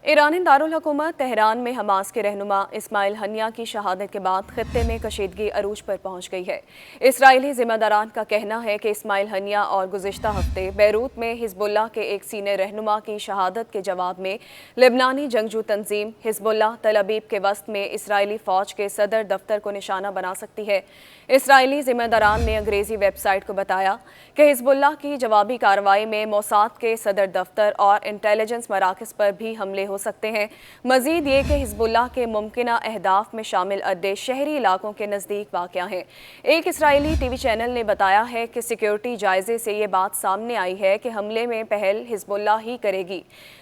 ایرانی دارالحکومت تہران میں حماس کے رہنما اسماعیل ہنیہ کی شہادت کے بعد خطے میں کشیدگی عروج پر پہنچ گئی ہے۔ اسرائیلی ذمہ داران کا کہنا ہے کہ اسماعیل ہنیہ اور گزشتہ ہفتے بیروت میں حزب اللہ کے ایک سینئر رہنما کی شہادت کے جواب میں لبنانی جنگجو تنظیم حزب اللہ تل ابیب کے وسط میں اسرائیلی فوج کے صدر دفتر کو نشانہ بنا سکتی ہے۔ اسرائیلی ذمہ داران نے انگریزی ویب سائٹ کو بتایا کہ حزب اللہ کی جوابی کارروائی میں موساد کے صدر دفتر اور انٹیلیجنس مراکز پر بھی حملے ہو سکتے ہیں۔ مزید یہ کہ حزب اللہ کے ممکنہ اہداف میں شامل اڈے شہری علاقوں کے نزدیک واقع ہیں۔ ایک اسرائیلی ٹی وی چینل نے بتایا ہے کہ سیکیورٹی جائزے سے یہ بات سامنے آئی ہے کہ حملے میں پہل حزب اللہ ہی کرے گی۔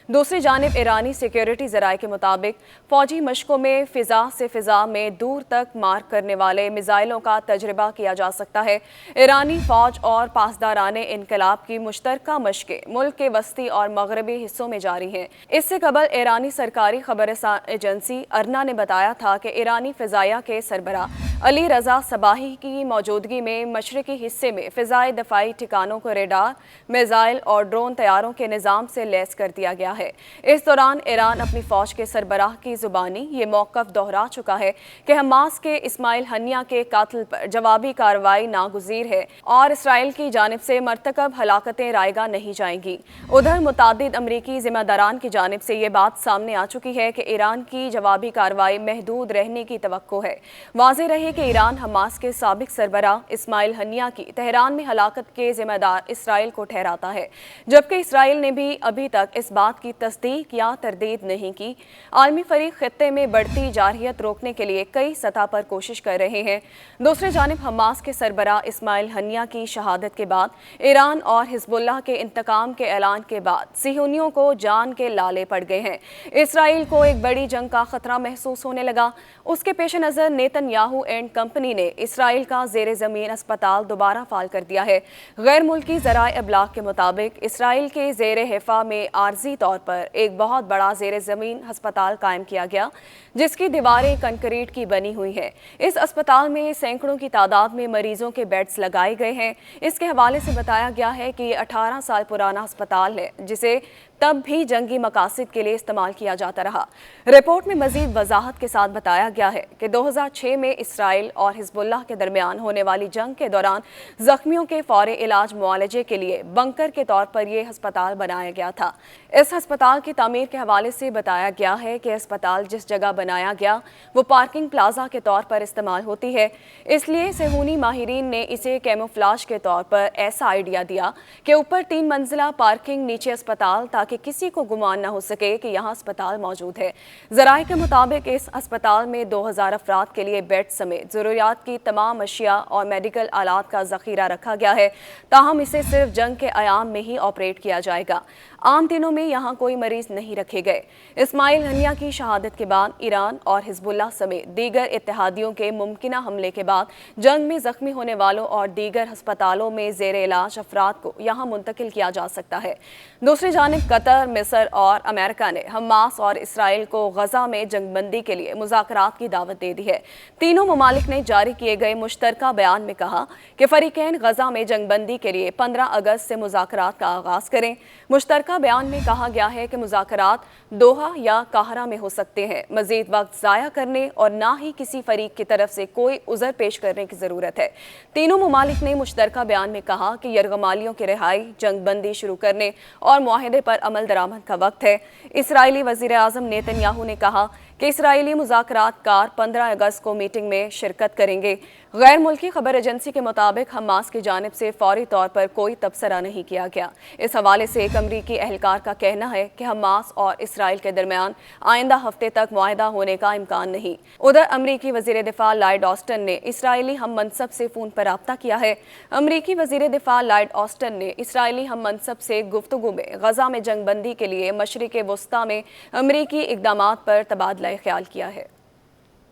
دوسری جانب ایرانی سیکیورٹی ذرائع کے مطابق فوجی مشقوں میں فضا سے فضا میں دور تک مار کرنے والے میزائلوں کا تجربہ کیا جا سکتا ہے۔ ایرانی فوج اور پاسداران انقلاب کی مشترکہ مشقیں ملک کے وسطی اور مغربی حصوں میں جاری ہیں۔ اس سے قبل ایرانی سرکاری خبر رساں ایجنسی ارنا نے بتایا تھا کہ ایرانی فضائیہ کے سربراہ علی رضا صباحی کی موجودگی میں مشرقی حصے میں فضائی دفاعی ٹھکانوں کو ریڈار، میزائل اور ڈرون طیاروں کے نظام سے لیس کر دیا گیا ہے۔ اس دوران ایران اپنی فوج کے سربراہ کی زبانی یہ موقف دہرا چکا ہے کہ حماس کے اسماعیل ہنیہ کے قاتل پر جوابی کارروائی ناگزیر ہے اور اسرائیل کی جانب سے مرتکب ہلاکتیں رائیگاں نہیں جائیں گی۔ ادھر متعدد امریکی ذمہ داران کی جانب سے یہ بات سامنے آ چکی ہے کہ ایران کی جوابی کارروائی محدود رہنے کی توقع ہے۔ واضح رہے کہ ایران حماس کے سابق سربراہ اسماعیل ہنیہ کی تہران میں ہلاکت کے ذمہ دار اسرائیل کو ٹھہراتا ہے، جبکہ اسرائیل نے بھی ابھی تک اس بات کی تصدیق یا تردید نہیں کی۔ عالمی فریق خطے میں بڑھتی جارحیت روکنے کے لیے کئی سطح پر کوشش کر رہے ہیں۔ دوسری جانب حماس کے سربراہ اسماعیل ہنیہ کی شہادت کے بعد ایران اور حزب اللہ کے انتقام کے اعلان کے بعد صہیونیوں کو جان کے لالے پڑ گئے ہیں۔ اسرائیل کو ایک بڑی جنگ کا خطرہ محسوس ہونے لگا۔ اس کے پیش نظر نیتن یاہو اینڈ کمپنی نے اسرائیل کا زیر زمین اسپتال دوبارہ فعال کر دیا ہے۔ غیر ملکی ذرائع ابلاغ کے مطابق اسرائیل کے زیر حفاظت میں عارضی طور پر ایک بہت بڑا زیر زمین ہسپتال قائم کیا گیا، جس کی دیواریں کنکریٹ کی بنی ہوئی ہیں۔ اس اسپتال میں سینکڑوں کی تعداد میں مریضوں کے بیڈز لگائے گئے ہیں۔ اس کے حوالے سے بتایا گیا ہے کہ یہ 18 سال پرانا ہسپتال ہے، جسے تب بھی جنگی مقاصد کے لیے استعمال کیا جاتا رہا۔ رپورٹ میں مزید وضاحت کے ساتھ بتایا گیا ہے کہ 2006 میں اسرائیل اور حزب اللہ کے درمیان ہونے والی جنگ کے دوران زخمیوں کے فوری علاج معالجے کے لیے بنکر کے طور پر یہ ہسپتال بنایا گیا تھا۔ اس ہسپتال کی تعمیر کے حوالے سے بتایا گیا ہے کہ ہسپتال جس جگہ بنایا گیا وہ پارکنگ پلازا کے طور پر استعمال ہوتی ہے، اس لیے صہیونی ماہرین نے اسے کیموفلاج کے طور پر ایسا آئیڈیا دیا کہ اوپر 3 منزلہ پارکنگ، نیچے اسپتال، تاکہ کسی کو گمان نہ ہو سکے کہ یہاں اسپتال موجود ہے۔ ذرائع کے مطابق اس اسپتال میں 2000 افراد کے لیے بیڈ سمیت ضروریات کی تمام اشیاء اور میڈیکل آلات کا ذخیرہ رکھا گیا ہے، تاہم اسے صرف جنگ کے ایام میں ہی آپریٹ کیا جائے گا۔ عام دنوں میں یہاں کوئی مریض نہیں رکھے گئے۔ اسماعیل ہنیہ کی شہادت کے بعد ایران اور حزب اللہ سمیت دیگر اتحادیوں کے ممکنہ حملے کے بعد جنگ میں زخمی ہونے والوں اور دیگر ہسپتالوں میں زیر علاج افراد کو یہاں منتقل کیا جا سکتا ہے۔ دوسری جانب قطر، مصر اور امریکہ نے حماس اور اسرائیل کو غزہ میں جنگ بندی کے لیے مذاکرات کی دعوت دے دی ہے۔ تینوں ممالک نے جاری کیے گئے مشترکہ بیان میں کہا کہ فریقین غزہ میں جنگ بندی کے لیے 15 اگست سے مذاکرات کا آغاز کریں۔ مشترکہ بیان میں کہا گیا ہے کہ مذاکرات دوحہ یا قاہرہ میں ہو سکتے ہیں۔ مزید وقت ضائع کرنے اور نہ ہی کسی فریق کی طرف سے کوئی عذر پیش کرنے کی ضرورت ہے۔ تینوں ممالک نے مشترکہ بیان میں کہا کہ یرغمالیوں کی رہائی، جنگ بندی شروع کرنے اور معاہدے پر عمل درآمد کا وقت ہے۔ اسرائیلی وزیر اعظم نیتن یاہو نے کہا کہ اسرائیلی مذاکرات کار 15 اگست کو میٹنگ میں شرکت کریں گے۔ غیر ملکی خبر ایجنسی کے مطابق حماس کی جانب سے فوری طور پر کوئی تبصرہ نہیں کیا گیا۔ اس حوالے سے ایک امریکی اہلکار کا کہنا ہے کہ حماس اور اسرائیل کے درمیان آئندہ ہفتے تک معاہدہ ہونے کا امکان نہیں۔ ادھر امریکی وزیر دفاع لائیڈ آسٹن نے اسرائیلی ہم منصب سے فون پر رابطہ کیا ہے۔ امریکی وزیر دفاع لائیڈ آسٹن نے اسرائیلی ہم منصب سے گفتگو میں غزہ میں جنگ بندی کے لیے مشرق وسطیٰ میں امریکی اقدامات پر تبادلہ خیال کیا ہے۔